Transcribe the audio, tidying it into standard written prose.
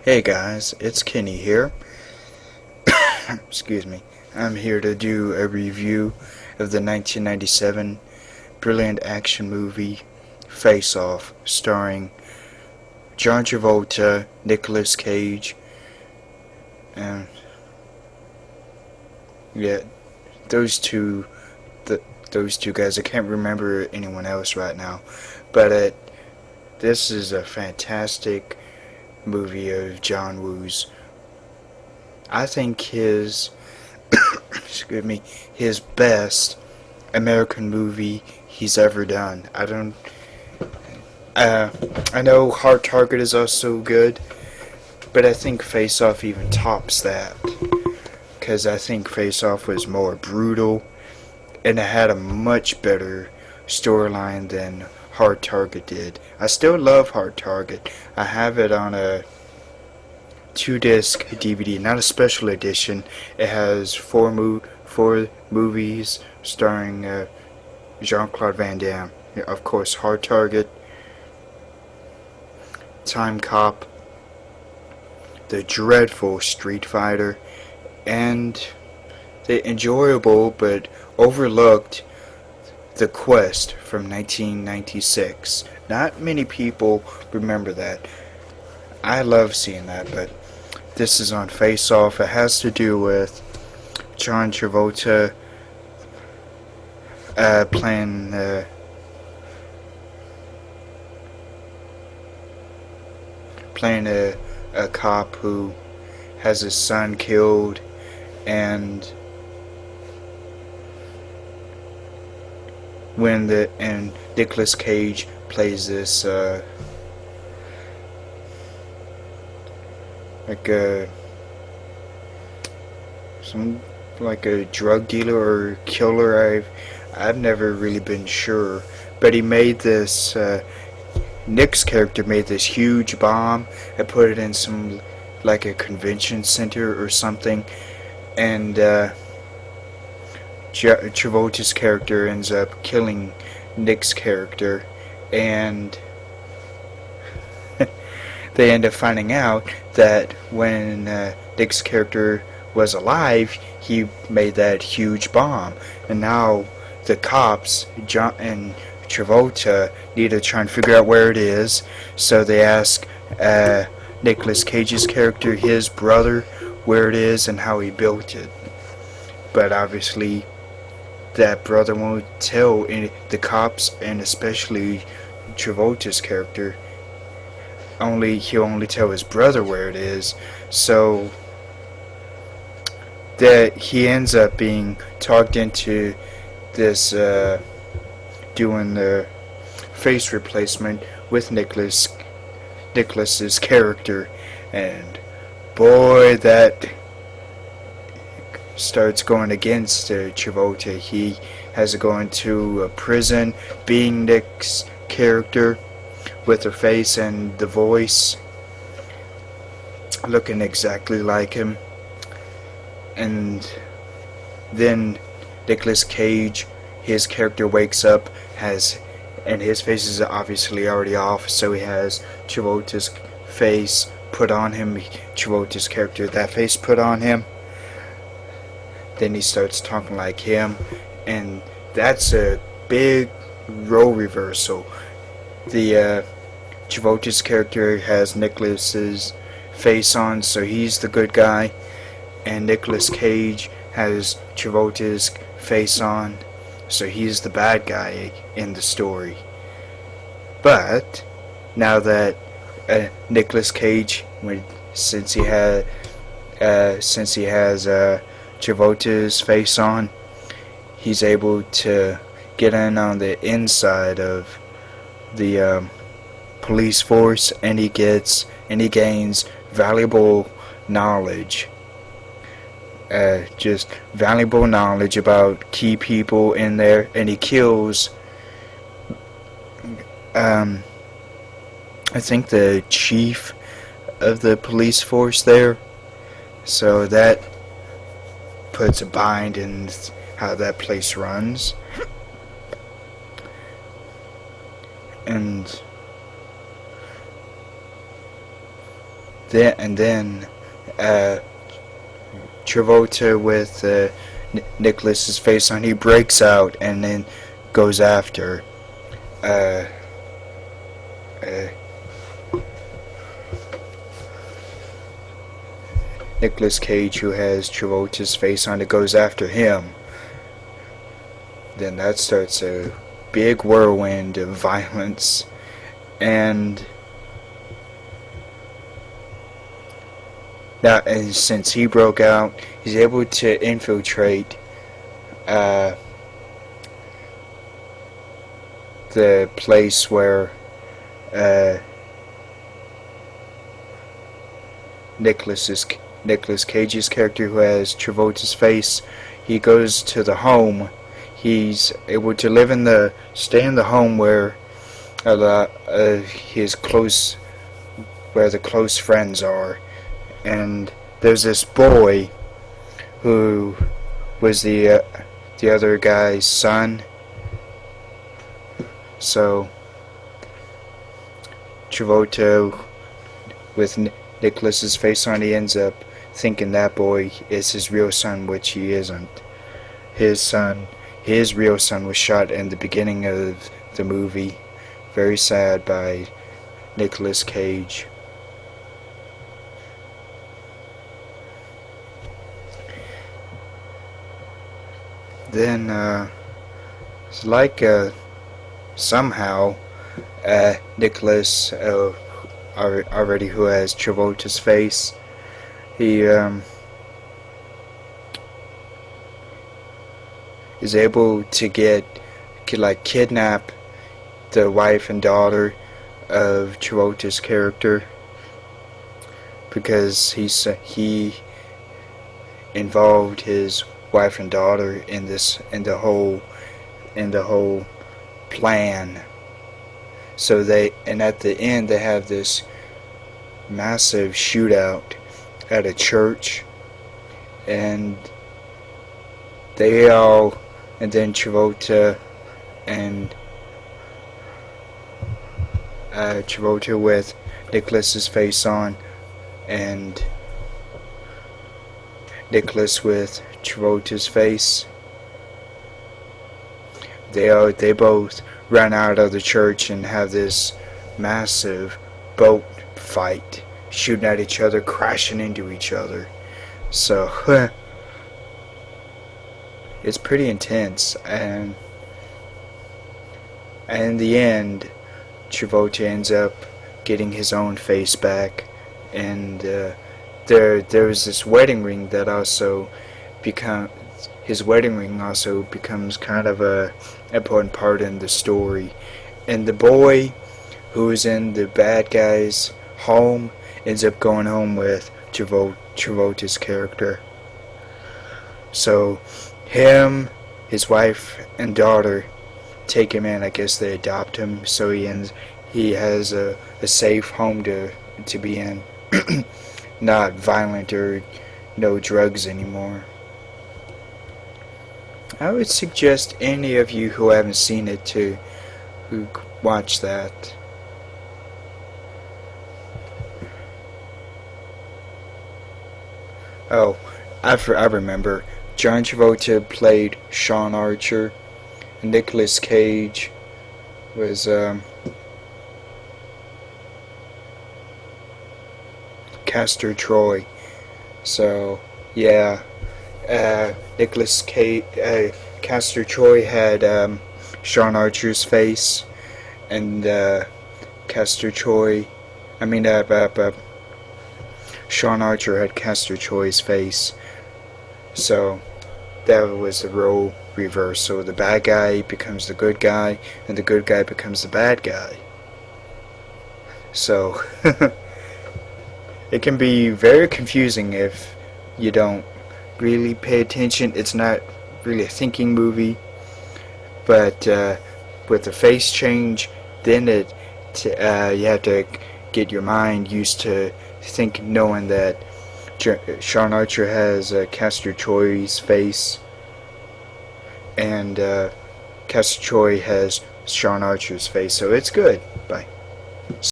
Hey guys, it's Kenny here. Excuse me. I'm here to do a review of the 1997 brilliant action movie Face Off, starring John Travolta, Nicolas Cage, and yeah, those two, those two guys. I can't remember anyone else right now, but this is a fantastic movie of John Woo's. I think excuse me, his best American movie he's ever done. I know Hard Target is also good, but I think Face Off even tops that. Because I think Face Off was more brutal, and it had a much better storyline than Hard Target did. I still love Hard Target. I have it on a 2-disc DVD, not a special edition. It has four movies starring Jean-Claude Van Damme. Of course, Hard Target, Time Cop, the dreadful Street Fighter, and the enjoyable but overlooked The Quest from 1996. Not many people remember that. I love seeing that, but this is on Face Off. It has to do with John Travolta playing a cop who has his son killed, and Nicolas Cage plays this like a drug dealer or killer. I've never really been sure, but he made this Nick's character made this huge bomb and put it in some like a convention center or something, and Travolta's character ends up killing Nick's character, and they end up finding out that when Nick's character was alive, he made that huge bomb, and now the cops, John and Travolta, need to try and figure out where it is. So they ask Nicolas Cage's character, his brother, where it is and how he built it. But obviously, that brother won't tell the cops, and especially Travolta's character. He'll only tell his brother where it is. So that he ends up being talked into this doing the face replacement with Nicholas's character, and boy, that starts going against Travolta. He has to go into a prison, being Nick's character, with the face and the voice looking exactly like him. And then Nicolas Cage, his character, wakes up, and his face is obviously already off, so he has Travolta's face put on him, Travolta's character, that face put on him. Then he starts talking like him, and that's a big role reversal. The Travolta's character has Nicholas's face on, so he's the good guy, and Nicolas Cage has Travolta's face on, so he's the bad guy in the story. But now that Nicolas Cage, since he has Travolta's face on, he's able to get in on the inside of the police force, and he gains valuable knowledge. Just valuable knowledge about key people in there, and he kills I think the chief of the police force there, so that puts a bind in how that place runs. And then Travolta with Nicholas's face on, he breaks out and then goes after uh, uh, Nicolas Cage, who has Travolta's face on, it goes after him. Then that starts a big whirlwind of violence, and since he broke out, he's able to infiltrate the place where Nicolas Cage's character, who has Travolta's face, he goes to the home. He's able to stay in the home where his close, where the close friends are. And there's this boy who was the other guy's son. So Travolta, with Nicholas's face on, he ends up thinking that boy is his real son, which he isn't. His real son was shot in the beginning of the movie. Very sad, by Nicolas Cage. Then it's like somehow Nicholas, already who has Travolta's face, he is able to kidnap the wife and daughter of Travolta's character, because he involved his wife and daughter in the whole plan. So at the end they have this massive shootout at a church, and then Travolta with Nicholas's face on, and Nicholas with Travolta's face, they both run out of the church and have this massive boat fight, shooting at each other, crashing into each other. So it's pretty intense, and in the end Travolta ends up getting his own face back, and there was this wedding ring that his wedding ring also becomes kind of a important part in the story. And the boy who's in the bad guy's home ends up going home with Travolta's character. So his wife and daughter take him in. I guess they adopt him, so he has a safe home to be in. Not violent or no drugs anymore. I would suggest any of you who haven't seen it to watch that. Oh, I remember. John Travolta played Sean Archer, and Nicolas Cage was Castor Troy. So yeah, Castor Troy had Sean Archer's face, and Sean Archer had Castor Troy's face. So that was the role reversal. The bad guy becomes the good guy, and the good guy becomes the bad guy. So it can be very confusing if you don't really pay attention. It's not really a thinking movie, but with the face change, then you have to get your mind used to knowing that Sean Archer has Castor Troy's face, and Castor Troy has Sean Archer's face. So it's good. Bye.